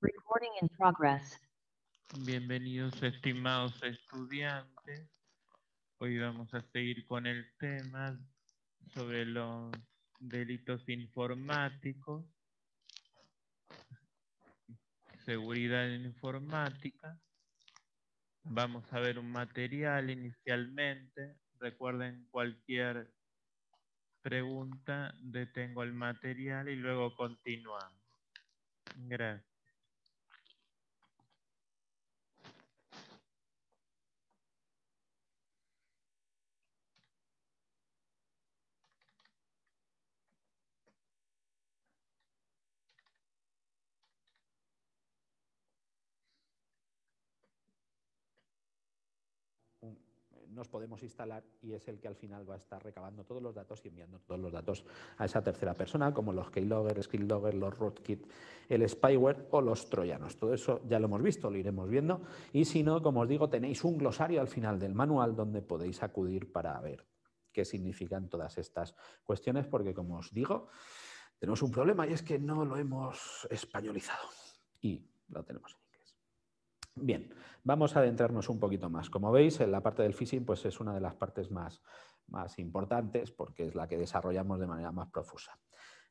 Recording in progress. Bienvenidos, estimados estudiantes. Hoy vamos a seguir con el tema sobre los delitos informáticos, seguridad informática. Vamos a ver un material inicialmente. Recuerden, cualquier pregunta, detengo el material y luego continuamos. Gracias. Nos podemos instalar y es el que al final va a estar recabando todos los datos y enviando todos los datos a esa tercera persona, como los keylogger, screenlogger, los rootkit, el spyware o los troyanos. Todo eso ya lo hemos visto, lo iremos viendo, y si no, como os digo, tenéis un glosario al final del manual donde podéis acudir para ver qué significan todas estas cuestiones, porque como os digo, tenemos un problema y es que no lo hemos españolizado y lo tenemos en inglés. Bien, vamos a adentrarnos un poquito más. Como veis, en la parte del phishing pues es una de las partes más importantes porque es la que desarrollamos de manera más profusa.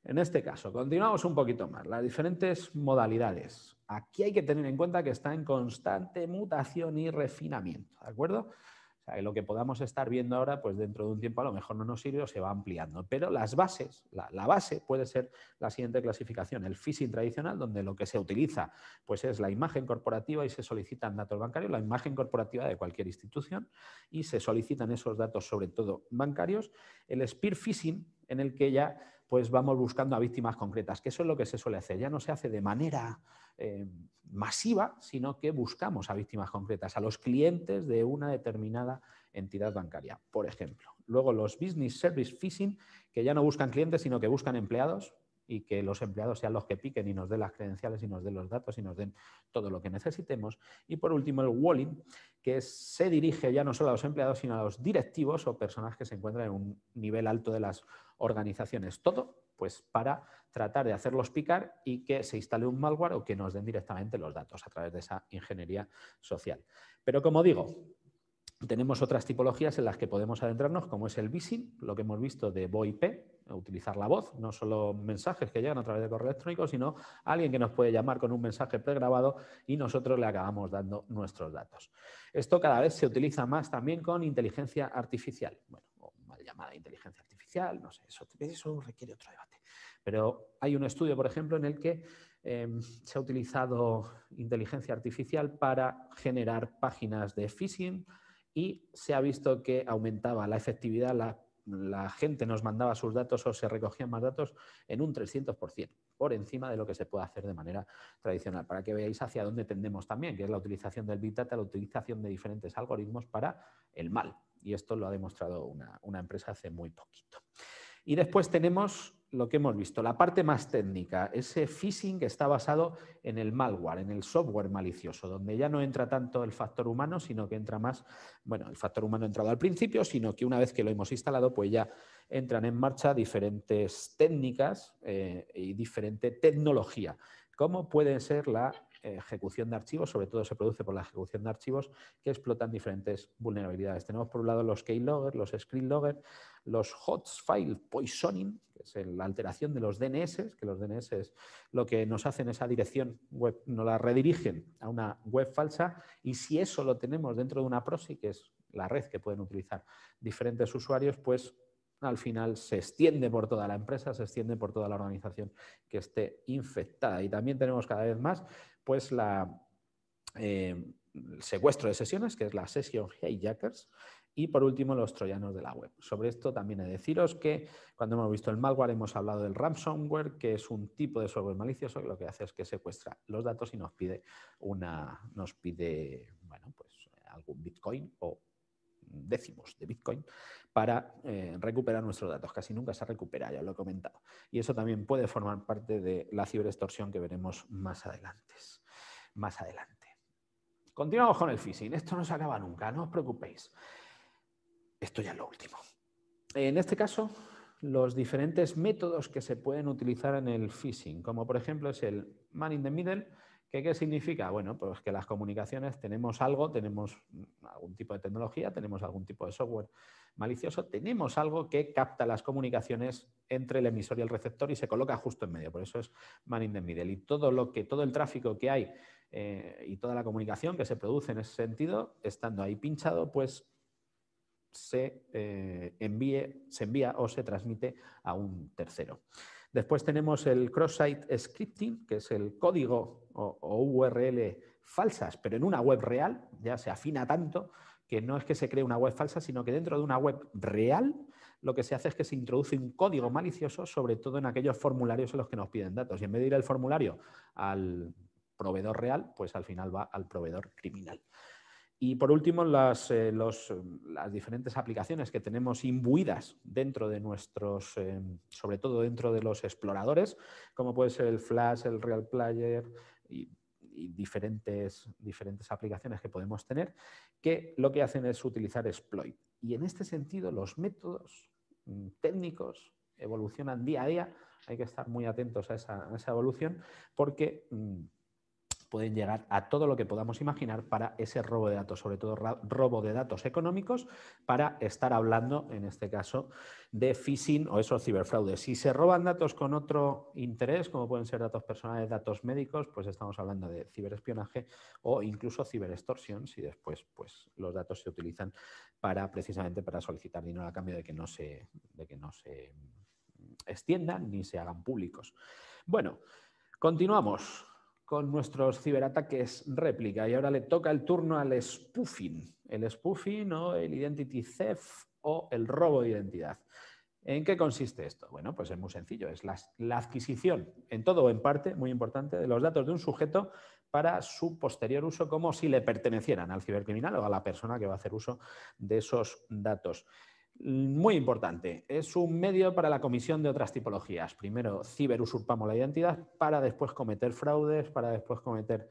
En este caso, continuamos un poquito más. Las diferentes modalidades. Aquí hay que tener en cuenta que está en constante mutación y refinamiento, ¿de acuerdo? O sea, que lo que podamos estar viendo ahora, pues dentro de un tiempo a lo mejor no nos sirve o se va ampliando. Pero las bases, la base puede ser la siguiente clasificación. El phishing tradicional, donde lo que se utiliza pues es la imagen corporativa y se solicitan datos bancarios, la imagen corporativa de cualquier institución, y se solicitan esos datos sobre todo bancarios. El spear phishing, en el que ya pues vamos buscando a víctimas concretas, que eso es lo que se suele hacer. Ya no se hace de manera masiva, sino que buscamos a víctimas concretas, a los clientes de una determinada entidad bancaria, por ejemplo. Luego los business service phishing, que ya no buscan clientes, sino que buscan empleados, y que los empleados sean los que piquen y nos den las credenciales y nos den los datos y nos den todo lo que necesitemos. Y por último el walling, que se dirige ya no solo a los empleados, sino a los directivos o personas que se encuentran en un nivel alto de las organizaciones. Todo pues para tratar de hacerlos picar y que se instale un malware o que nos den directamente los datos a través de esa ingeniería social. Pero como digo, tenemos otras tipologías en las que podemos adentrarnos, como es el phishing, lo que hemos visto de VoIP, utilizar la voz, no solo mensajes que llegan a través de correo electrónico, sino alguien que nos puede llamar con un mensaje pregrabado y nosotros le acabamos dando nuestros datos. Esto cada vez se utiliza más también con inteligencia artificial. Bueno, o mal llamada inteligencia artificial, no sé, eso requiere otro debate. Pero hay un estudio, por ejemplo, en el que se ha utilizado inteligencia artificial para generar páginas de phishing, y se ha visto que aumentaba la efectividad, la gente nos mandaba sus datos o se recogían más datos en un 300%, por encima de lo que se puede hacer de manera tradicional, para que veáis hacia dónde tendemos también, que es la utilización del Big Data, la utilización de diferentes algoritmos para el mal. Y esto lo ha demostrado una empresa hace muy poquito. Y después tenemos lo que hemos visto, la parte más técnica, ese phishing que está basado en el malware, en el software malicioso, donde ya no entra tanto el factor humano, sino que entra más, bueno, el factor humano ha entrado al principio, sino que una vez que lo hemos instalado, pues ya entran en marcha diferentes técnicas y diferente tecnología, como puede ser la ejecución de archivos, sobre todo se produce por la ejecución de archivos que explotan diferentes vulnerabilidades. Tenemos por un lado los keylogger, los screenlogger, los hot file poisoning, que es la alteración de los DNS, que los DNS lo que nos hacen esa dirección web, nos la redirigen a una web falsa, y si eso lo tenemos dentro de una proxy, que es la red que pueden utilizar diferentes usuarios, pues al final se extiende por toda la empresa, se extiende por toda la organización que esté infectada. Y también tenemos cada vez más pues el secuestro de sesiones, que es la session hijackers, y por último los troyanos de la web. Sobre esto también he de deciros que cuando hemos visto el malware hemos hablado del ransomware, que es un tipo de software malicioso que lo que hace es que secuestra los datos y nos pide bueno, pues algún bitcoin o décimos de bitcoin para recuperar nuestros datos. Casi nunca se recupera, ya lo he comentado. Y eso también puede formar parte de la ciberextorsión que veremos más adelante. Continuamos con el phishing. Esto no se acaba nunca, no os preocupéis. Esto ya es lo último. En este caso, los diferentes métodos que se pueden utilizar en el phishing, como por ejemplo es el man in the middle, ¿Qué significa? Bueno, pues que las comunicaciones tenemos algo, tenemos algún tipo de tecnología, tenemos algún tipo de software malicioso, tenemos algo que capta las comunicaciones entre el emisor y el receptor y se coloca justo en medio. Por eso es man in the middle. Y todo el tráfico que hay y toda la comunicación que se produce en ese sentido, estando ahí pinchado, pues se envía o se transmite a un tercero. Después tenemos el cross-site scripting, que es el código o URL falsas, pero en una web real. Ya se afina tanto que no es que se cree una web falsa, sino que dentro de una web real lo que se hace es que se introduce un código malicioso, sobre todo en aquellos formularios en los que nos piden datos. Y en vez de ir el formulario al proveedor real, pues al final va al proveedor criminal. Y por último, las diferentes aplicaciones que tenemos imbuidas dentro de nuestros, sobre todo dentro de los exploradores, como puede ser el Flash, el Real Player y diferentes aplicaciones que podemos tener, que lo que hacen es utilizar exploit. Y en este sentido, los métodos técnicos evolucionan día a día. Hay que estar muy atentos a esa evolución porque pueden llegar a todo lo que podamos imaginar para ese robo de datos, sobre todo robo de datos económicos, para estar hablando, en este caso, de phishing o esos ciberfraudes. Si se roban datos con otro interés, como pueden ser datos personales, datos médicos, pues estamos hablando de ciberespionaje o incluso ciberextorsión, si después pues, los datos se utilizan precisamente para solicitar dinero a cambio de que no se extiendan ni se hagan públicos. Bueno, continuamos con nuestros ciberataques réplica y ahora le toca el turno al spoofing. El spoofing o el identity theft o el robo de identidad. ¿En qué consiste esto? Bueno, pues es muy sencillo. Es la adquisición, en todo o en parte, muy importante, de los datos de un sujeto para su posterior uso como si le pertenecieran al cibercriminal o a la persona que va a hacer uso de esos datos. Muy importante, es un medio para la comisión de otras tipologías. Primero ciberusurpamos la identidad para después cometer fraudes, para después cometer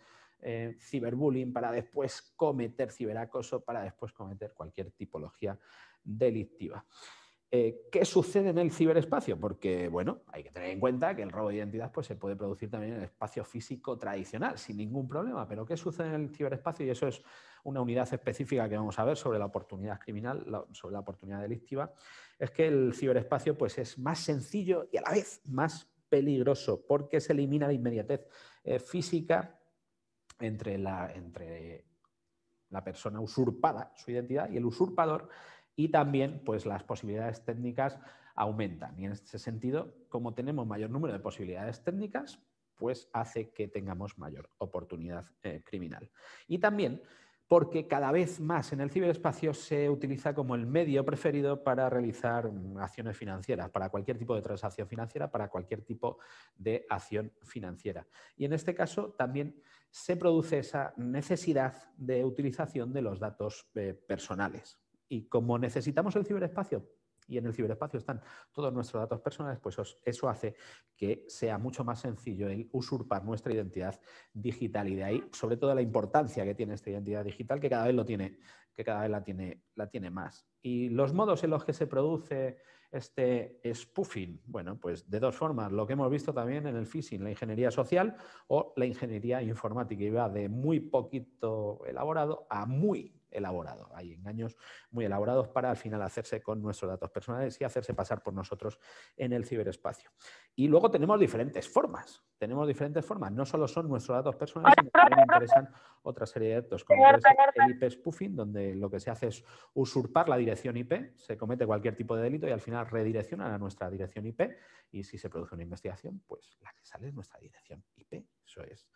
ciberbullying, para después cometer ciberacoso, para después cometer cualquier tipología delictiva. ¿Qué sucede en el ciberespacio? Porque, bueno, hay que tener en cuenta que el robo de identidad pues, se puede producir también en el espacio físico tradicional, sin ningún problema. Pero ¿qué sucede en el ciberespacio? Y eso es una unidad específica que vamos a ver sobre la oportunidad criminal, sobre la oportunidad delictiva, es que el ciberespacio pues, es más sencillo y a la vez más peligroso, porque se elimina la inmediatez física entre la persona usurpada, su identidad, y el usurpador, y también pues, las posibilidades técnicas aumentan. Y en este sentido, como tenemos mayor número de posibilidades técnicas, pues hace que tengamos mayor oportunidad criminal. Y también porque cada vez más en el ciberespacio se utiliza como el medio preferido para realizar acciones financieras, para cualquier tipo de transacción financiera, para cualquier tipo de acción financiera. Y en este caso también se produce esa necesidad de utilización de los datos personales. Y como necesitamos el ciberespacio, y en el ciberespacio están todos nuestros datos personales, pues eso hace que sea mucho más sencillo el usurpar nuestra identidad digital. Y de ahí, sobre todo, la importancia que tiene esta identidad digital, que cada vez la tiene más. Y los modos en los que se produce este spoofing, bueno, pues de dos formas. Lo que hemos visto también en el phishing, la ingeniería social o la ingeniería informática, y va de muy poquito elaborado a muy elaborado. Hay engaños muy elaborados para al final hacerse con nuestros datos personales y hacerse pasar por nosotros en el ciberespacio. Y luego tenemos diferentes formas. No solo son nuestros datos personales, sino que también interesan otra serie de datos, como puede ser el IP spoofing, donde lo que se hace es usurpar la dirección IP, se comete cualquier tipo de delito y al final redireccionan a nuestra dirección IP, y si se produce una investigación, pues la que sale es nuestra dirección IP. Eso es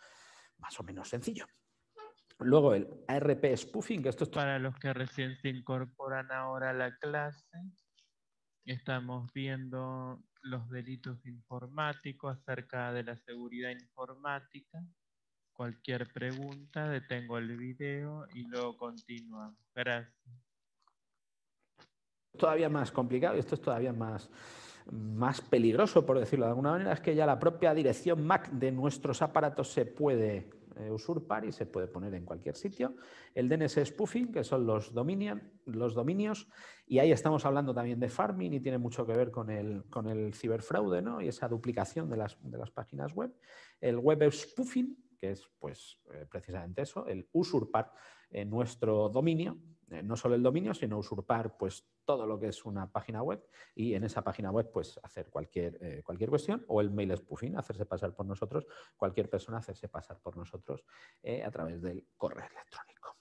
más o menos sencillo. Luego el ARP spoofing, que esto es para los que recién se incorporan ahora a la clase. Estamos viendo los delitos informáticos acerca de la seguridad informática. Cualquier pregunta, detengo el video y luego continuamos. Gracias. Todavía más complicado y esto es todavía más peligroso, por decirlo de alguna manera, es que ya la propia dirección MAC de nuestros aparatos se puede usurpar y se puede poner en cualquier sitio. El DNS spoofing, que son los dominios, y ahí estamos hablando también de farming y tiene mucho que ver con el ciberfraude, ¿no? Y esa duplicación de las páginas web. El web spoofing, que es pues precisamente eso, el usurpar nuestro dominio, no solo el dominio, sino usurpar pues todo lo que es una página web y en esa página web pues hacer cualquier cuestión, o el mail spoofing, hacerse pasar por nosotros, cualquier persona hacerse pasar por nosotros a través del correo electrónico.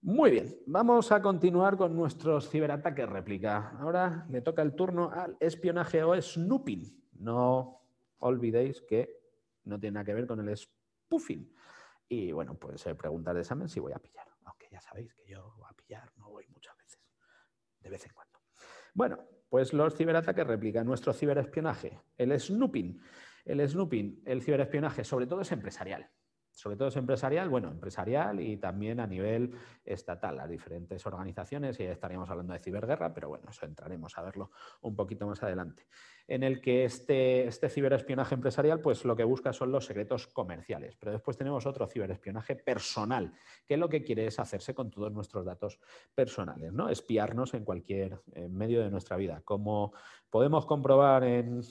Muy bien, vamos a continuar con nuestros ciberataques réplica. Ahora le toca el turno al espionaje o snooping. No olvidéis que no tiene nada que ver con el spoofing. Y bueno, puede ser preguntas de examen si voy a pillar. Aunque ya sabéis que yo a pillar no voy muchas veces. De vez en cuando. Bueno, pues los ciberataques réplica, nuestro ciberespionaje, el snooping. El snooping, el ciberespionaje, sobre todo es empresarial. Sobre todo es empresarial, bueno, empresarial y también a nivel estatal, las diferentes organizaciones, y estaríamos hablando de ciberguerra, pero bueno, eso entraremos a verlo un poquito más adelante. En el que este ciberespionaje empresarial, pues lo que busca son los secretos comerciales. Pero después tenemos otro ciberespionaje personal, que lo que quiere es hacerse con todos nuestros datos personales, ¿no? Espiarnos en cualquier medio de nuestra vida. Como podemos comprobar en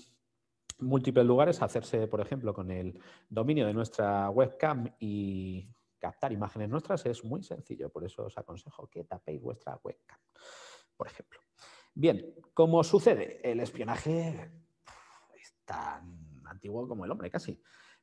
múltiples lugares, hacerse, por ejemplo, con el dominio de nuestra webcam y captar imágenes nuestras es muy sencillo. Por eso os aconsejo que tapéis vuestra webcam, por ejemplo. Bien, ¿cómo sucede? El espionaje es tan antiguo como el hombre, casi.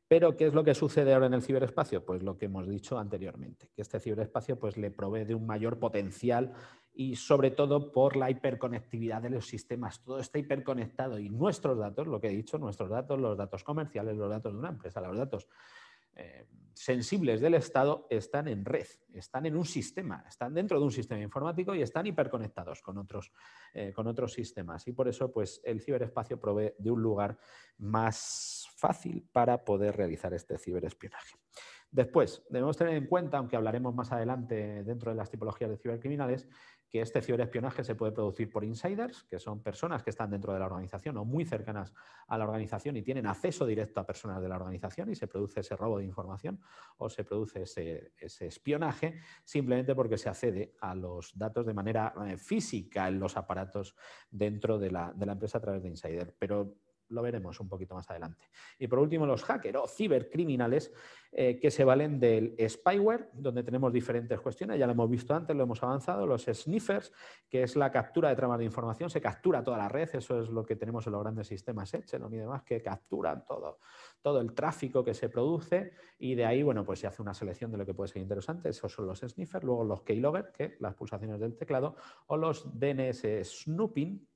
Pero, ¿qué es lo que sucede ahora en el ciberespacio? Pues lo que hemos dicho anteriormente, que este ciberespacio pues, le provee de un mayor potencial y sobre todo por la hiperconectividad de los sistemas. Todo está hiperconectado y nuestros datos, lo que he dicho, nuestros datos, los datos comerciales, los datos de una empresa, los datos sensibles del Estado están en red, están en un sistema, están dentro de un sistema informático y están hiperconectados con otros sistemas. Y por eso pues, el ciberespacio provee de un lugar más fácil para poder realizar este ciberespionaje. Después, debemos tener en cuenta, aunque hablaremos más adelante dentro de las tipologías de cibercriminales, que este ciberespionaje se puede producir por insiders, que son personas que están dentro de la organización o muy cercanas a la organización y tienen acceso directo a personas de la organización y se produce ese robo de información o se produce ese espionaje simplemente porque se accede a los datos de manera física en los aparatos dentro de la empresa a través de insider. Pero lo veremos un poquito más adelante. Y por último, los hackers o cibercriminales que se valen del spyware, donde tenemos diferentes cuestiones, ya lo hemos visto antes, lo hemos avanzado, los sniffers, que es la captura de tramas de información, se captura toda la red, eso es lo que tenemos en los grandes sistemas Echelon y demás, que capturan todo el tráfico que se produce y de ahí, bueno, pues se hace una selección de lo que puede ser interesante, esos son los sniffers, luego los keylogger, que las pulsaciones del teclado, o los DNS snooping,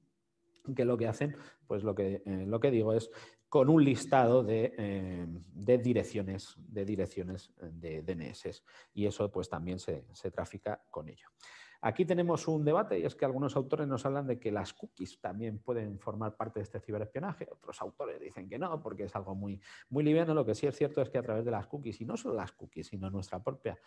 que lo que hacen, pues lo que digo es con un listado de direcciones de DNS y eso pues también se trafica con ello. Aquí tenemos un debate y es que algunos autores nos hablan de que las cookies también pueden formar parte de este ciberespionaje. Otros autores dicen que no, porque es algo muy, muy liviano. Lo que sí es cierto es que a través de las cookies, y no solo las cookies, sino nuestra propia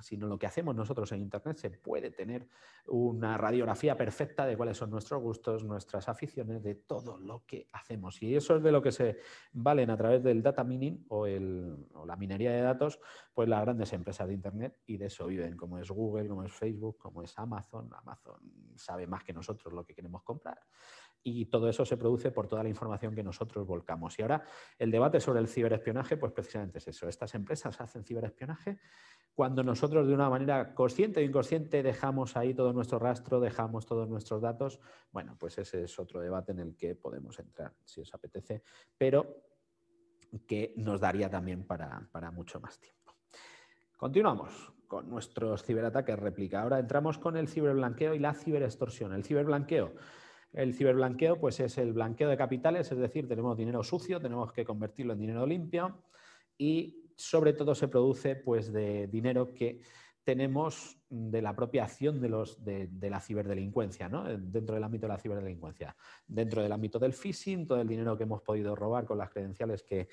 sino lo que hacemos nosotros en Internet, se puede tener una radiografía perfecta de cuáles son nuestros gustos, nuestras aficiones, de todo lo que hacemos. Y eso es de lo que se valen a través del data mining o la minería de datos, pues las grandes empresas de Internet, y de eso viven, como es Google, como es Facebook, como es Amazon. Amazon sabe más que nosotros lo que queremos comprar. Y todo eso se produce por toda la información que nosotros volcamos. Y ahora el debate sobre el ciberespionaje, pues precisamente es eso. Estas empresas hacen ciberespionaje cuando nosotros de una manera consciente o inconsciente dejamos ahí todo nuestro rastro, dejamos todos nuestros datos. Bueno, pues ese es otro debate en el que podemos entrar, si os apetece, pero que nos daría también para mucho más tiempo. Continuamos con nuestros ciberataques réplica. Ahora entramos con el ciberblanqueo y la ciberextorsión. El ciberblanqueo pues es el blanqueo de capitales, es decir, tenemos dinero sucio, tenemos que convertirlo en dinero limpio y sobre todo se produce pues, de dinero que tenemos de la propia acción de la ciberdelincuencia, ¿no? Dentro del ámbito de la ciberdelincuencia. Dentro del ámbito del phishing, todo el dinero que hemos podido robar con las credenciales que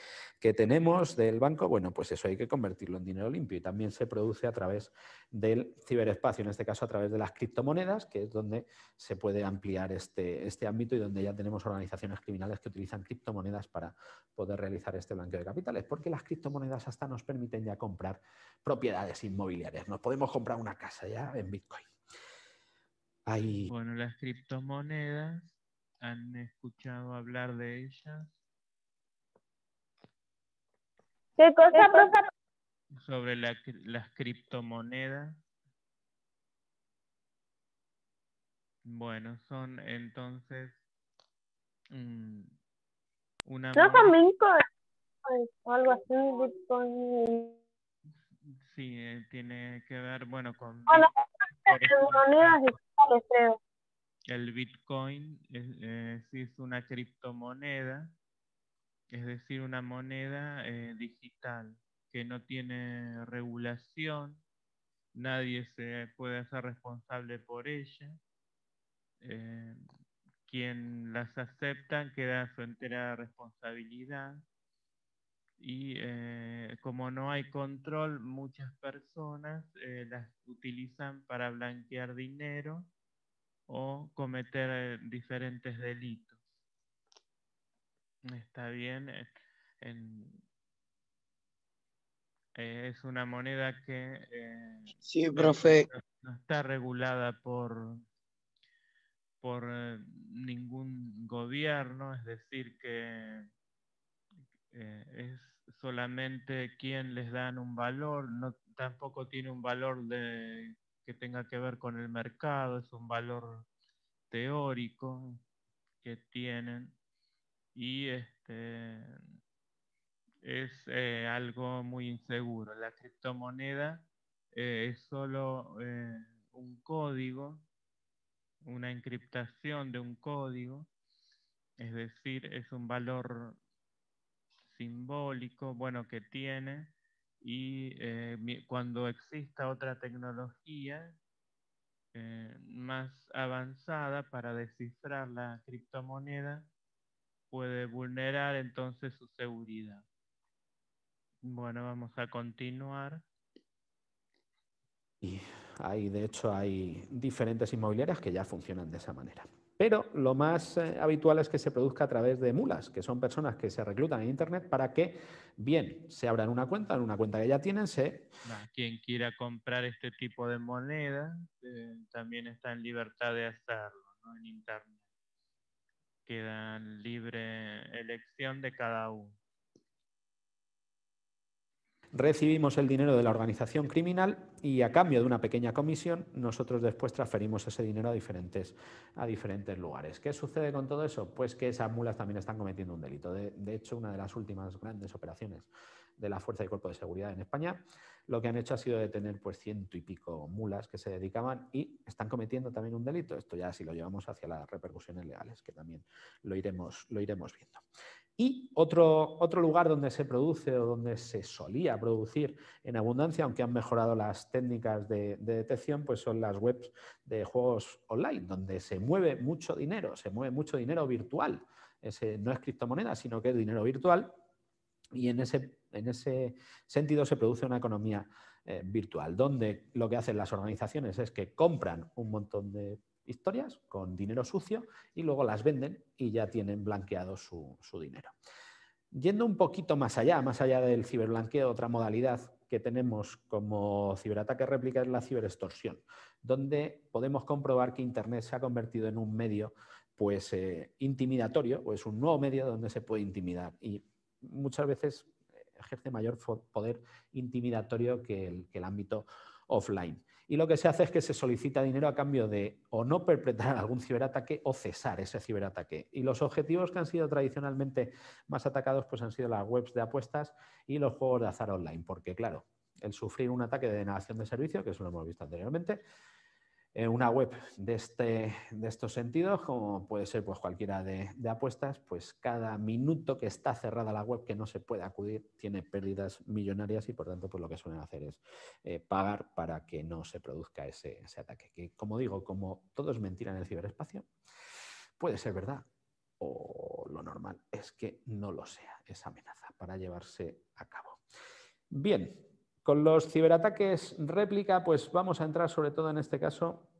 tenemos del banco, bueno, pues eso hay que convertirlo en dinero limpio y también se produce a través del ciberespacio, en este caso a través de las criptomonedas, que es donde se puede ampliar este ámbito y donde ya tenemos organizaciones criminales que utilizan criptomonedas para poder realizar este blanqueo de capitales, porque las criptomonedas hasta nos permiten ya comprar propiedades inmobiliarias. Nos podemos comprar una casa ya en Bitcoin. Ahí. Bueno, las criptomonedas, ¿han escuchado hablar de ellas? ¿Qué cosa, profe? Sobre las criptomonedas. Bueno, son entonces una ¿No moneda. son Bitcoin o algo así? Bitcoin. Sí, tiene que ver, bueno, con Bueno, por ejemplo, monedas digitales, creo. el Bitcoin sí es una criptomoneda, es decir, una moneda digital que no tiene regulación, nadie se puede hacer responsable por ella. Quien las acepta queda a su entera responsabilidad. Y como no hay control, muchas personas las utilizan para blanquear dinero o cometer diferentes delitos. Está bien. Es una moneda que Sí, profe. no está regulada por ningún gobierno, es decir, que es solamente quien les dan un valor, no, tampoco tiene un valor que tenga que ver con el mercado, es un valor teórico que tienen y es algo muy inseguro. La criptomoneda es solo un código, una encriptación de un código, es decir, es un valor simbólico, bueno, que tiene, y cuando exista otra tecnología más avanzada para descifrar la criptomoneda, puede vulnerar entonces su seguridad. Bueno, vamos a continuar. Y de hecho, hay diferentes inmobiliarias que ya funcionan de esa manera. Pero lo más habitual es que se produzca a través de mulas, que son personas que se reclutan en Internet para que, bien, se abran una cuenta, en una cuenta que ya tienen, Quien quiera comprar este tipo de moneda también está en libertad de hacerlo, ¿no? En Internet. Queda en libre elección de cada uno. Recibimos el dinero de la organización criminal y a cambio de una pequeña comisión nosotros después transferimos ese dinero a diferentes lugares. ¿Qué sucede con todo eso? Pues que esas mulas también están cometiendo un delito. De hecho, una de las últimas grandes operaciones de la Fuerza y Cuerpo de Seguridad en España, lo que han hecho ha sido detener pues 100 y pico mulas que se dedicaban y están cometiendo también un delito. Esto ya si lo llevamos hacia las repercusiones legales, que también lo iremos viendo. Y otro lugar donde se produce o donde se solía producir en abundancia, aunque han mejorado las técnicas de detección, pues son las webs de juegos online, donde se mueve mucho dinero virtual. No es criptomoneda, sino que es dinero virtual. Y en ese sentido se produce una economía virtual, donde lo que hacen las organizaciones es que compran un montón de historias con dinero sucio y luego las venden y ya tienen blanqueado su dinero. Yendo un poquito más allá del ciberblanqueo, otra modalidad que tenemos como ciberataque réplica es la ciberextorsión, donde podemos comprobar que Internet se ha convertido en un medio pues, intimidatorio, o es un nuevo medio donde se puede intimidar y muchas veces ejerce mayor poder intimidatorio que el ámbito offline. Y lo que se hace es que se solicita dinero a cambio de o no perpetrar algún ciberataque o cesar ese ciberataque. Y los objetivos que han sido tradicionalmente más atacados pues han sido las webs de apuestas y los juegos de azar online. Porque claro, el sufrir un ataque de denegación de servicio, que eso lo hemos visto anteriormente, una web de estos sentidos, como puede ser pues, cualquiera de apuestas, pues cada minuto que está cerrada la web que no se puede acudir tiene pérdidas millonarias y por tanto pues, lo que suelen hacer es pagar para que no se produzca ese ataque. Que como digo, como todo es mentira en el ciberespacio, puede ser verdad o lo normal es que no lo sea esa amenaza para llevarse a cabo. Bien. Con los ciberataques réplica, pues vamos a entrar sobre todo en este caso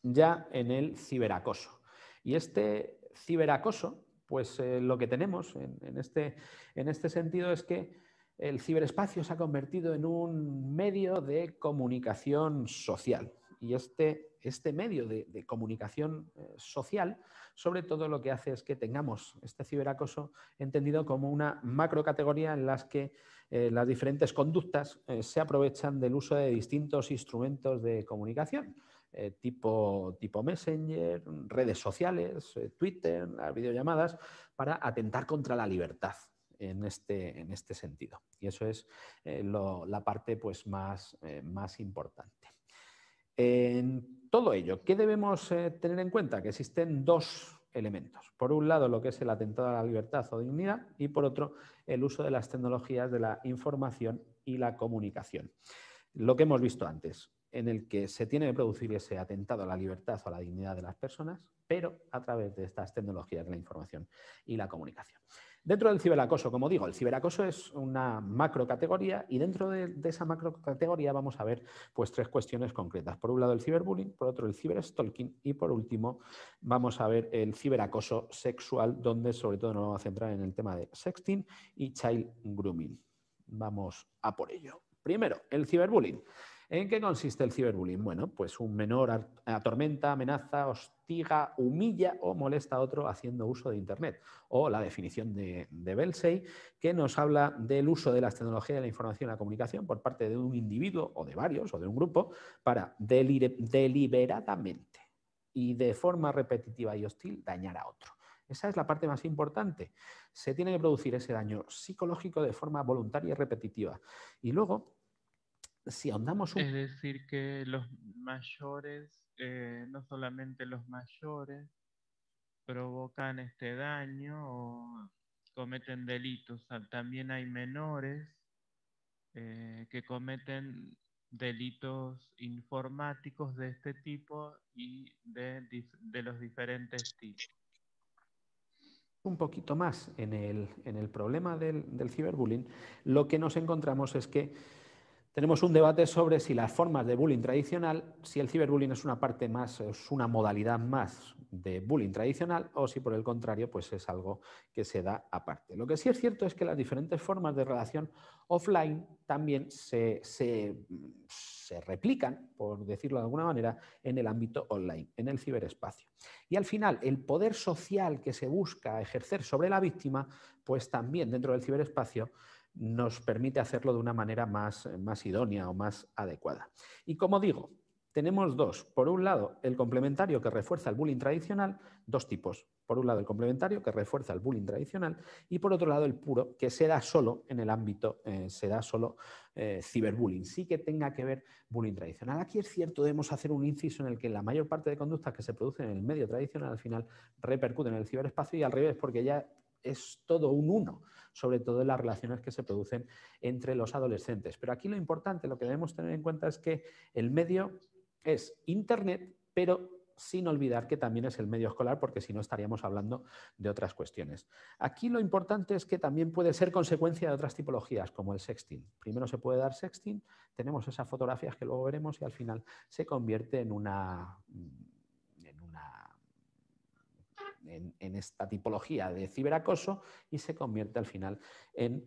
ya en el ciberacoso. Y este ciberacoso, pues lo que tenemos en este sentido es que el ciberespacio se ha convertido en un medio de comunicación social. Y este medio de comunicación social, sobre todo lo que hace es que tengamos este ciberacoso entendido como una macrocategoría en las que las diferentes conductas se aprovechan del uso de distintos instrumentos de comunicación, tipo Messenger, redes sociales, Twitter, las videollamadas, para atentar contra la libertad en este sentido. Y eso es la parte pues, más importante. En todo ello, ¿qué debemos tener en cuenta? Que existen dos elementos. Por un lado, lo que es el atentado a la libertad o dignidad y por otro, el uso de las tecnologías de la información y la comunicación. Lo que hemos visto antes, en el que se tiene que producir ese atentado a la libertad o a la dignidad de las personas, pero a través de estas tecnologías de la información y la comunicación. Dentro del ciberacoso, como digo, el ciberacoso es una macrocategoría y dentro de esa macrocategoría vamos a ver pues, tres cuestiones concretas. Por un lado el ciberbullying, por otro el ciberstalking y por último vamos a ver el ciberacoso sexual, donde sobre todo nos vamos a centrar en el tema de sexting y child grooming. Vamos a por ello. Primero, el ciberbullying. ¿En qué consiste el ciberbullying? Bueno, pues un menor atormenta, amenaza, hostiga, humilla o molesta a otro haciendo uso de Internet. O la definición de Belsey, que nos habla del uso de las tecnologías de la información y la comunicación por parte de un individuo o de varios o de un grupo para deliberadamente y de forma repetitiva y hostil dañar a otro. Esa es la parte más importante. Se tiene que producir ese daño psicológico de forma voluntaria y repetitiva. Y luego, si ahondamos Es decir, que los mayores, no solamente los mayores, provocan este daño o cometen delitos. También hay menores que cometen delitos informáticos de este tipo y de los diferentes tipos. Un poquito más en el problema del ciberbullying, lo que nos encontramos es que tenemos un debate sobre si las formas de bullying tradicional, si el ciberbullying es una parte más, es una modalidad más de bullying tradicional o si por el contrario pues es algo que se da aparte. Lo que sí es cierto es que las diferentes formas de relación offline también se replican, por decirlo de alguna manera, en el ámbito online, en el ciberespacio. Y al final, el poder social que se busca ejercer sobre la víctima, pues también dentro del ciberespacio nos permite hacerlo de una manera más idónea o más adecuada. Y como digo, tenemos dos. Por un lado, el complementario que refuerza el bullying tradicional, dos tipos. Por un lado, el complementario que refuerza el bullying tradicional y por otro lado, el puro que se da solo en el ámbito, ciberbullying. Sí que tenga que ver bullying tradicional. Aquí es cierto, debemos hacer un inciso en el que la mayor parte de conductas que se producen en el medio tradicional al final repercuten en el ciberespacio y al revés, porque ya es todo un uno, sobre todo en las relaciones que se producen entre los adolescentes. Pero aquí lo importante, lo que debemos tener en cuenta es que el medio es Internet, pero sin olvidar que también es el medio escolar, porque si no estaríamos hablando de otras cuestiones. Aquí lo importante es que también puede ser consecuencia de otras tipologías, como el sexting. Primero se puede dar sexting, tenemos esas fotografías que luego veremos y al final se convierte en esta tipología de ciberacoso y se convierte al final en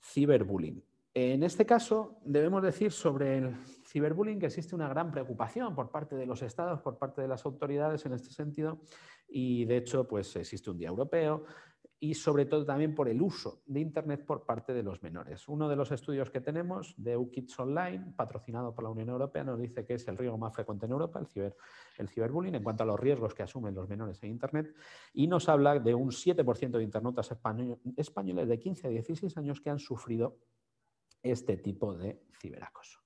ciberbullying. En este caso, debemos decir sobre el ciberbullying que existe una gran preocupación por parte de los estados, por parte de las autoridades en este sentido y de hecho pues existe un día europeo y sobre todo también por el uso de Internet por parte de los menores. Uno de los estudios que tenemos de EU-Kids Online, patrocinado por la Unión Europea, nos dice que es el riesgo más frecuente en Europa, el ciberbullying, en cuanto a los riesgos que asumen los menores en Internet, y nos habla de un 7% de internautas españoles de 15 a 16 años que han sufrido este tipo de ciberacoso.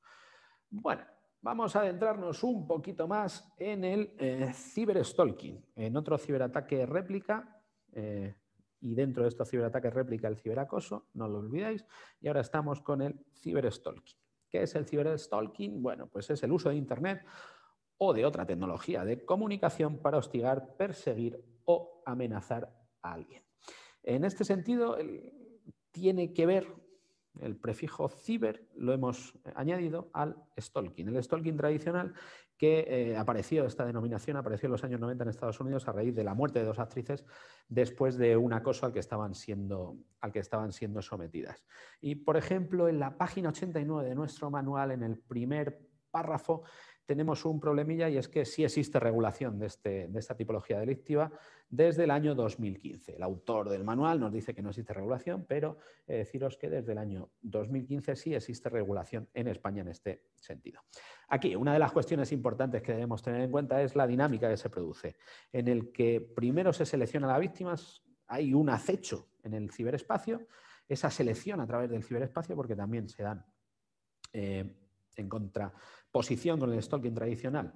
Bueno, vamos a adentrarnos un poquito más en el ciberstalking, en otro ciberataque réplica, y dentro de estos ciberataques réplica el ciberacoso, no lo olvidéis, y ahora estamos con el ciberstalking. ¿Qué es el ciberstalking? Bueno, pues es el uso de Internet o de otra tecnología de comunicación para hostigar, perseguir o amenazar a alguien. En este sentido, tiene que ver el prefijo ciber, lo hemos añadido al stalking. El stalking tradicional que apareció, esta denominación apareció en los años 90 en Estados Unidos a raíz de la muerte de dos actrices después de un acoso al que estaban siendo sometidas. Y, por ejemplo, en la página 89 de nuestro manual, en el primer párrafo, tenemos un problemilla, y es que sí existe regulación de esta tipología delictiva desde el año 2015. El autor del manual nos dice que no existe regulación, pero deciros que desde el año 2015 sí existe regulación en España en este sentido. Aquí, una de las cuestiones importantes que debemos tener en cuenta es la dinámica que se produce, en el que primero se selecciona a las víctimas, hay un acecho en el ciberespacio, esa selección a través del ciberespacio, porque también se dan en contraposición con el stalking tradicional.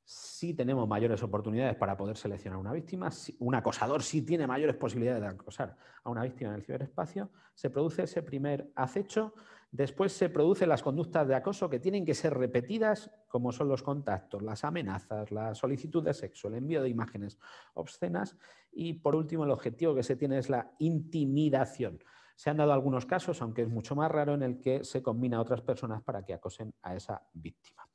Sí tenemos mayores oportunidades para poder seleccionar una víctima. Un acosador sí tiene mayores posibilidades de acosar a una víctima en el ciberespacio. Se produce ese primer acecho. Después se producen las conductas de acoso que tienen que ser repetidas, como son los contactos, las amenazas, la solicitud de sexo, el envío de imágenes obscenas. Y por último, el objetivo que se tiene es la intimidación. Se han dado algunos casos, aunque es mucho más raro, en el que se combina a otras personas para que acosen a esa víctima.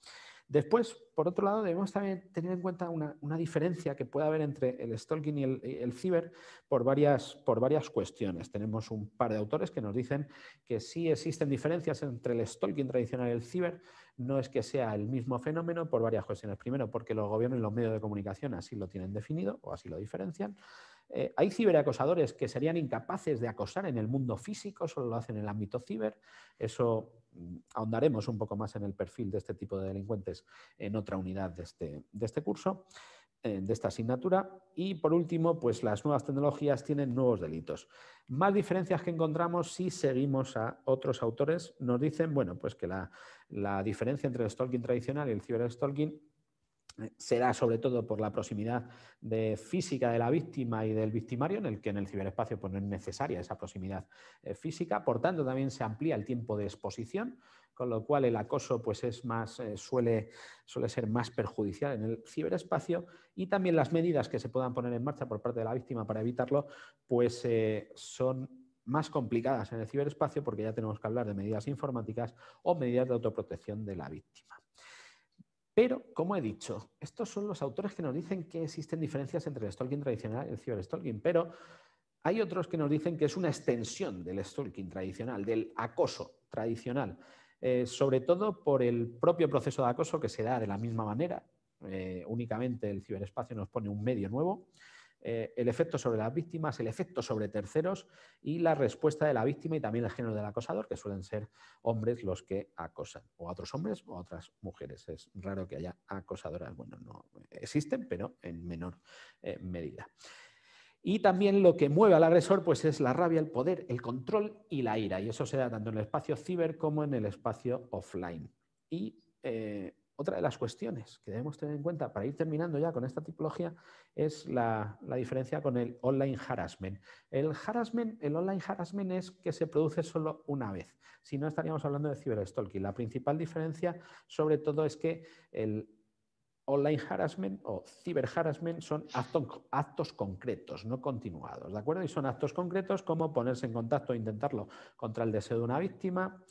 Después, por otro lado, debemos también tener en cuenta una diferencia que puede haber entre el stalking y el ciber por varias cuestiones. Tenemos un par de autores que nos dicen que sí existen diferencias entre el stalking tradicional y el ciber. No es que sea el mismo fenómeno por varias cuestiones. Primero, porque los gobiernos y los medios de comunicación así lo tienen definido o así lo diferencian. Hay ciberacosadores que serían incapaces de acosar en el mundo físico, solo lo hacen en el ámbito ciber. Eso ahondaremos un poco más en el perfil de este tipo de delincuentes en otra unidad de este curso, de esta asignatura. Y por último, pues las nuevas tecnologías tienen nuevos delitos. Más diferencias que encontramos si seguimos a otros autores. Nos dicen, bueno, pues que la diferencia entre el stalking tradicional y el ciberstalking será sobre todo por la proximidad física de la víctima y del victimario, en el que en el ciberespacio pues, no es necesaria esa proximidad física. Por tanto, también se amplía el tiempo de exposición, con lo cual el acoso pues, suele ser más perjudicial en el ciberespacio, y también las medidas que se puedan poner en marcha por parte de la víctima para evitarlo pues, son más complicadas en el ciberespacio, porque ya tenemos que hablar de medidas informáticas o medidas de autoprotección de la víctima. Pero, como he dicho, estos son los autores que nos dicen que existen diferencias entre el stalking tradicional y el ciberstalking, pero hay otros que nos dicen que es una extensión del stalking tradicional, del acoso tradicional, sobre todo por el propio proceso de acoso que se da de la misma manera. Únicamente el ciberespacio nos pone un medio nuevo. El efecto sobre las víctimas, el efecto sobre terceros y la respuesta de la víctima y también el género del acosador, que suelen ser hombres los que acosan, o a otros hombres o a otras mujeres. Es raro que haya acosadoras, bueno, no existen, pero en menor medida. Y también lo que mueve al agresor pues, es la rabia, el poder, el control y la ira, y eso se da tanto en el espacio ciber como en el espacio offline. Y otra de las cuestiones que debemos tener en cuenta para ir terminando ya con esta tipología es la diferencia con el online harassment. El online harassment es que se produce solo una vez. Si no, estaríamos hablando de ciberstalking. La principal diferencia, sobre todo, es que el online harassment o ciberharassment son actos concretos, no continuados, ¿de acuerdo? Y son actos concretos como ponerse en contacto e intentarlo contra el deseo de una víctima,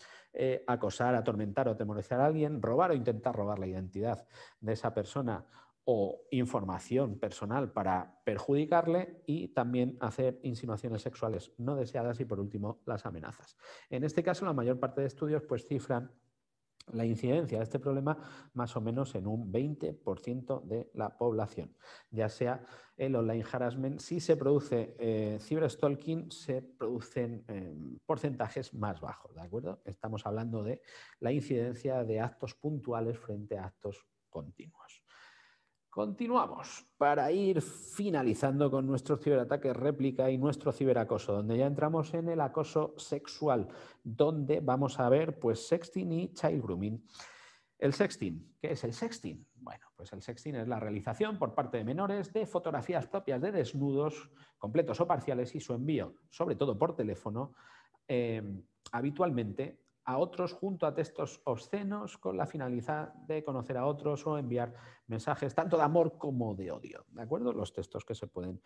acosar, atormentar o atemorizar a alguien, robar o intentar robar la identidad de esa persona o información personal para perjudicarle, y también hacer insinuaciones sexuales no deseadas, y por último las amenazas. En este caso, la mayor parte de estudios pues cifran la incidencia de este problema más o menos en un 20% de la población. Ya sea el online harassment, si se produce ciberstalking, se producen porcentajes más bajos, ¿de acuerdo? Estamos hablando de la incidencia de actos puntuales frente a actos continuos. Continuamos para ir finalizando con nuestro ciberataque réplica y nuestro ciberacoso, donde ya entramos en el acoso sexual, donde vamos a ver pues sexting y child grooming. El sexting, ¿qué es el sexting? Bueno, pues el sexting es la realización por parte de menores de fotografías propias de desnudos, completos o parciales, y su envío, sobre todo por teléfono, habitualmente a otros junto a textos obscenos, con la finalidad de conocer a otros o enviar mensajes tanto de amor como de odio, ¿de acuerdo? Los textos que se pueden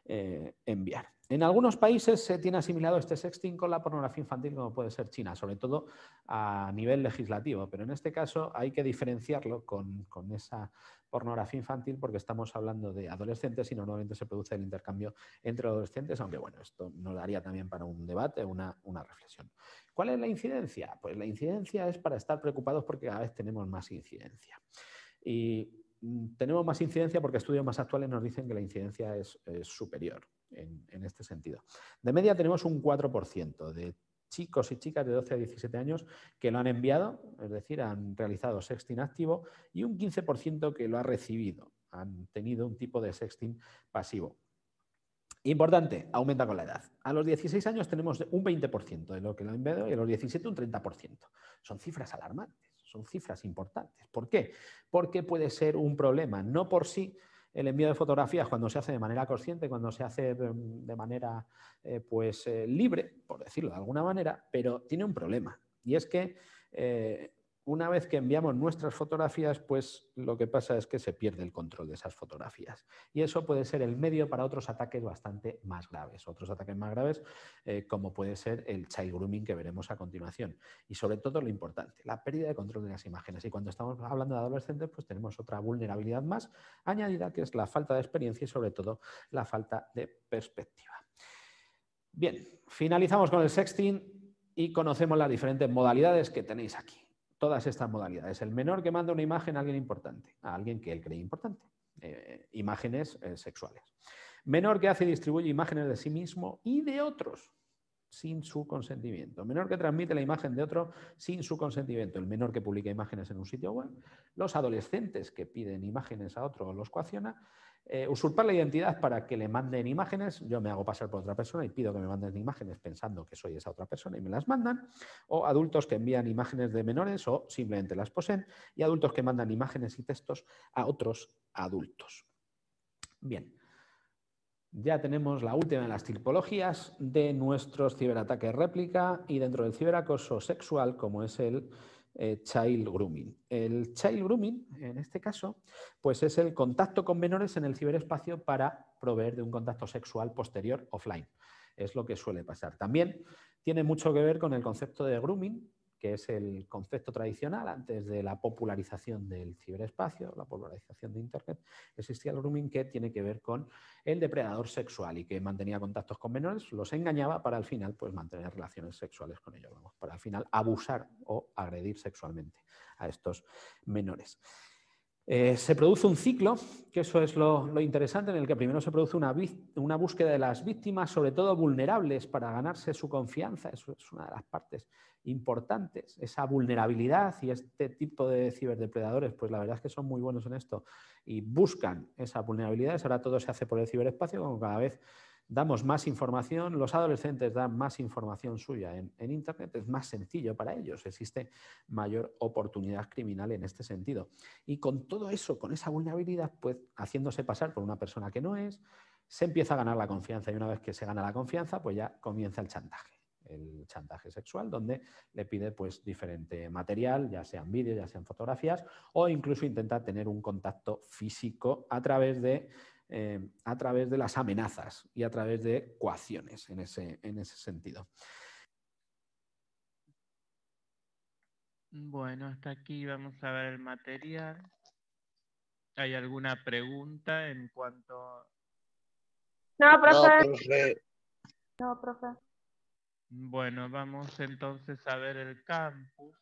enviar. En algunos países se tiene asimilado este sexting con la pornografía infantil, como puede ser China, sobre todo a nivel legislativo, pero en este caso hay que diferenciarlo con esa pornografía infantil, porque estamos hablando de adolescentes y normalmente se produce el intercambio entre adolescentes, aunque bueno, esto nos daría también para un debate, una reflexión. ¿Cuál es la incidencia? Pues la incidencia es para estar preocupados, porque cada vez tenemos más incidencia. Y tenemos más incidencia porque estudios más actuales nos dicen que la incidencia es superior en este sentido. De media tenemos un 4% de chicos y chicas de 12 a 17 años que lo han enviado, es decir, han realizado sexting activo, y un 15% que lo ha recibido, han tenido un tipo de sexting pasivo. Importante, aumenta con la edad. A los 16 años tenemos un 20% de lo que lo ha enviado y a los 17 un 30%. Son cifras alarmantes, son cifras importantes. ¿Por qué? Porque puede ser un problema, no por sí el envío de fotografías cuando se hace de manera consciente, cuando se hace de manera libre, por decirlo de alguna manera, pero tiene un problema. Y es que una vez que enviamos nuestras fotografías, pues lo que pasa es que se pierde el control de esas fotografías. Y eso puede ser el medio para otros ataques bastante más graves. Otros ataques más graves como puede ser el child grooming que veremos a continuación. Y sobre todo lo importante, la pérdida de control de las imágenes. Y cuando estamos hablando de adolescentes, pues tenemos otra vulnerabilidad más añadida, que es la falta de experiencia y sobre todo la falta de perspectiva. Bien, finalizamos con el sexting y conocemos las diferentes modalidades que tenéis aquí. Todas estas modalidades. El menor que manda una imagen a alguien importante, a alguien que él cree importante. Imágenes sexuales. Menor que hace y distribuye imágenes de sí mismo y de otros sin su consentimiento. Menor que transmite la imagen de otro sin su consentimiento. El menor que publica imágenes en un sitio web. Los adolescentes que piden imágenes a otro o los coacciona. Usurpar la identidad para que le manden imágenes. Yo me hago pasar por otra persona y pido que me manden imágenes pensando que soy esa otra persona y me las mandan. O adultos que envían imágenes de menores o simplemente las poseen. Y adultos que mandan imágenes y textos a otros adultos. Bien. Ya tenemos la última de las tipologías de nuestros ciberataques réplica y dentro del ciberacoso sexual, como es el child grooming. El child grooming, en este caso, pues es el contacto con menores en el ciberespacio para proveer de un contacto sexual posterior offline. Es lo que suele pasar. También tiene mucho que ver con el concepto de grooming, que es el concepto tradicional antes de la popularización del ciberespacio, la popularización de Internet. Existía el grooming que tiene que ver con el depredador sexual y que mantenía contactos con menores, los engañaba para al final pues, mantener relaciones sexuales con ellos, vamos, para al final abusar o agredir sexualmente a estos menores. Se produce un ciclo, que eso es lo interesante, en el que primero se produce una búsqueda de las víctimas, sobre todo vulnerables, para ganarse su confianza. Eso es una de las partes importantes, esa vulnerabilidad, y este tipo de ciberdepredadores, pues la verdad es que son muy buenos en esto y buscan esas vulnerabilidades. Ahora todo se hace por el ciberespacio, como cada vez damos más información, los adolescentes dan más información suya en Internet, es más sencillo para ellos, existe mayor oportunidad criminal en este sentido. Y con todo eso, con esa vulnerabilidad, pues haciéndose pasar por una persona que no es, se empieza a ganar la confianza y una vez que se gana la confianza, pues ya comienza el chantaje sexual, donde le pide pues diferente material, ya sean vídeos, ya sean fotografías, o incluso intenta tener un contacto físico a través de las amenazas y a través de coacciones en ese sentido. Bueno, hasta aquí vamos a ver el material. ¿Hay alguna pregunta en cuanto? No, profe. No, profe. No, profe. Bueno, vamos entonces a ver el campus.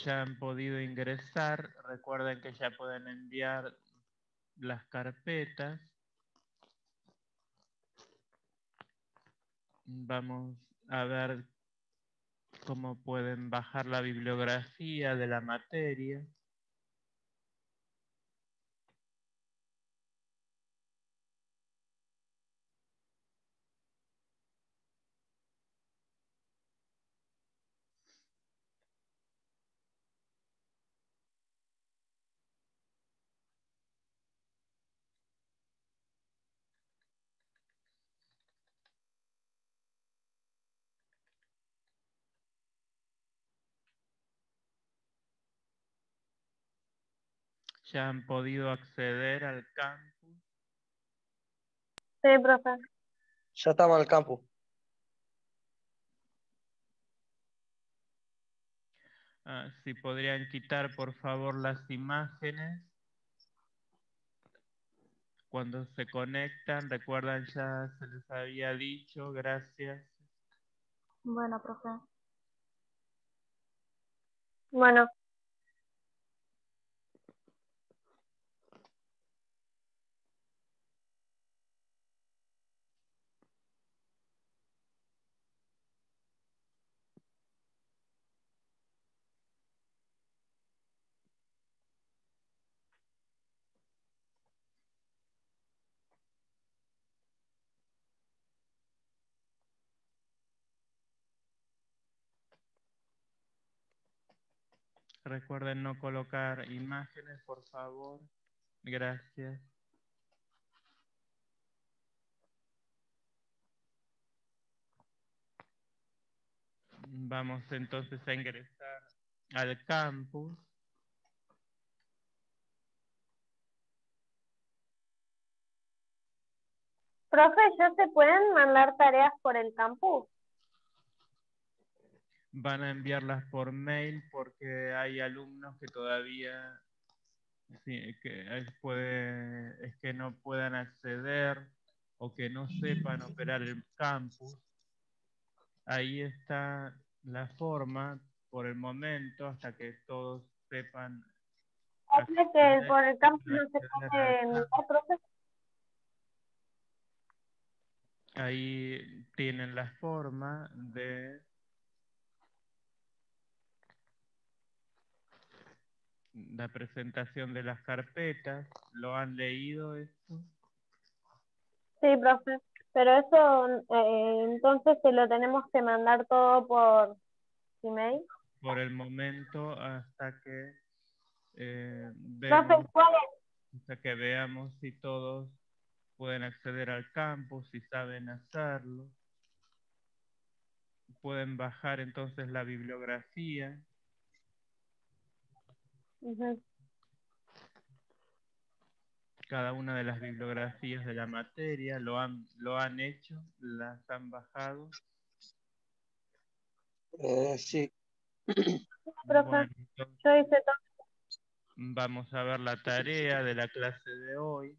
Ya han podido ingresar. Recuerden que ya pueden enviar las carpetas. Vamos a ver cómo pueden bajar la bibliografía de la materia. Ya han podido acceder al campus. Sí, profe. Ya estamos en el campo. Si podrían quitar por favor las imágenes. Cuando se conectan, recuerdan, ya se les había dicho, gracias. Bueno, profe. Bueno. Recuerden no colocar imágenes, por favor. Gracias. Vamos entonces a ingresar al campus. Profe, ¿ya se pueden mandar tareas por el campus? Van a enviarlas por mail porque hay alumnos que todavía es que no puedan acceder o que no sepan operar el campus. Ahí está la forma por el momento hasta que todos sepan Profe, que acceder por el campus no se al puede enviar, profe. Ahí tienen la forma de la presentación de las carpetas. ¿Lo han leído esto? Sí, profe. Pero eso, entonces se lo tenemos que mandar todo por email. Por el momento, hasta que Profe, ¿cuál es? hasta que veamos si todos pueden acceder al campus, si saben hacerlo. Pueden bajar entonces la bibliografía. Ujú. Cada una de las bibliografías de la materia lo han hecho, las han bajado. Sí. Profe, Bueno, entonces yo hice todo. vamos a ver la tarea de la clase de hoy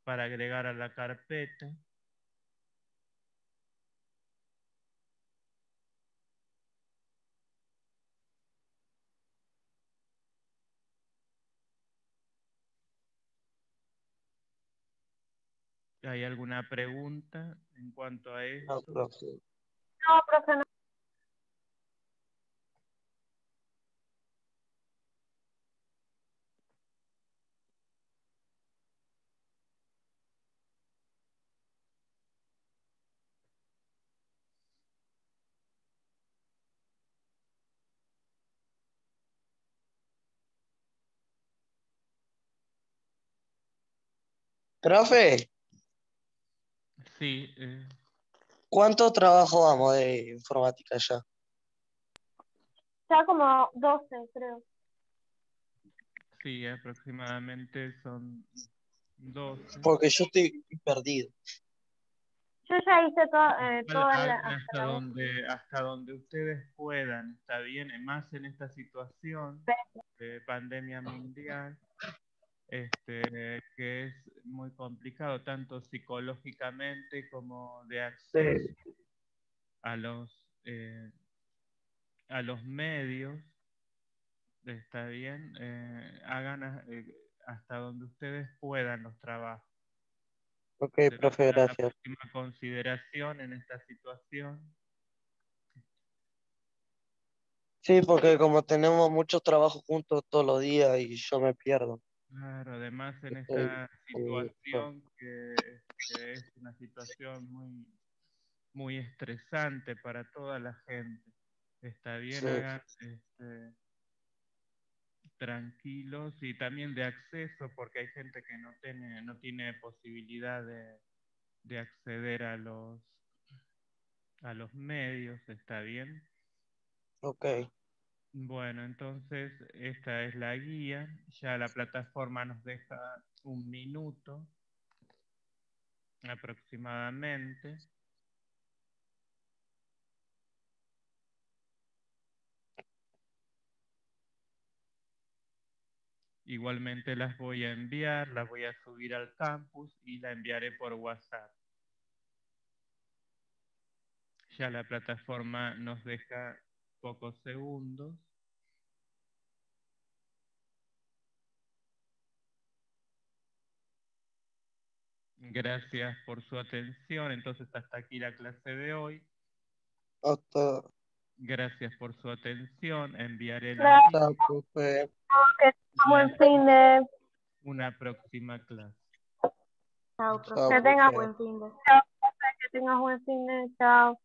para agregar a la carpeta. ¿Hay alguna pregunta en cuanto a No, eso? profe. No, profe, no. Profe, Sí, ¿cuánto trabajo vamos de informática ya? Ya como 12, creo. sí, aproximadamente son 12. Porque yo estoy perdido. Yo ya hice Igual toda hagan hasta la hasta donde ustedes puedan, está bien, más en esta situación de pandemia mundial, que es muy complicado, tanto psicológicamente como de acceso a los medios, está bien, hagan hasta donde ustedes puedan los trabajos. Ok, Será profe, la gracias. próxima consideración en esta situación. Sí, porque como tenemos muchos trabajos juntos todos los días y yo me pierdo. Claro, además en Estoy esta conmigo. situación que es una situación muy, muy estresante para toda la gente. Está bien, Sí, hagan tranquilos y también de acceso, porque hay gente que no tiene posibilidad de acceder a los medios, ¿está bien? ok. Bueno, entonces esta es la guía. Ya la plataforma nos deja 1 minuto aproximadamente. Igualmente las voy a enviar, las voy a subir al campus y la enviaré por WhatsApp. Ya la plataforma nos deja pocos segundos. Gracias por su atención. Entonces hasta aquí la clase de hoy. Hasta, Gracias por su atención. Enviaré la Gracias, hasta, profe. que tenga buen fin de... una próxima clase. Chao, profe. Chao, Que tenga profe. buen fin de... Chao, profe, que tengas buen fin de... Chao.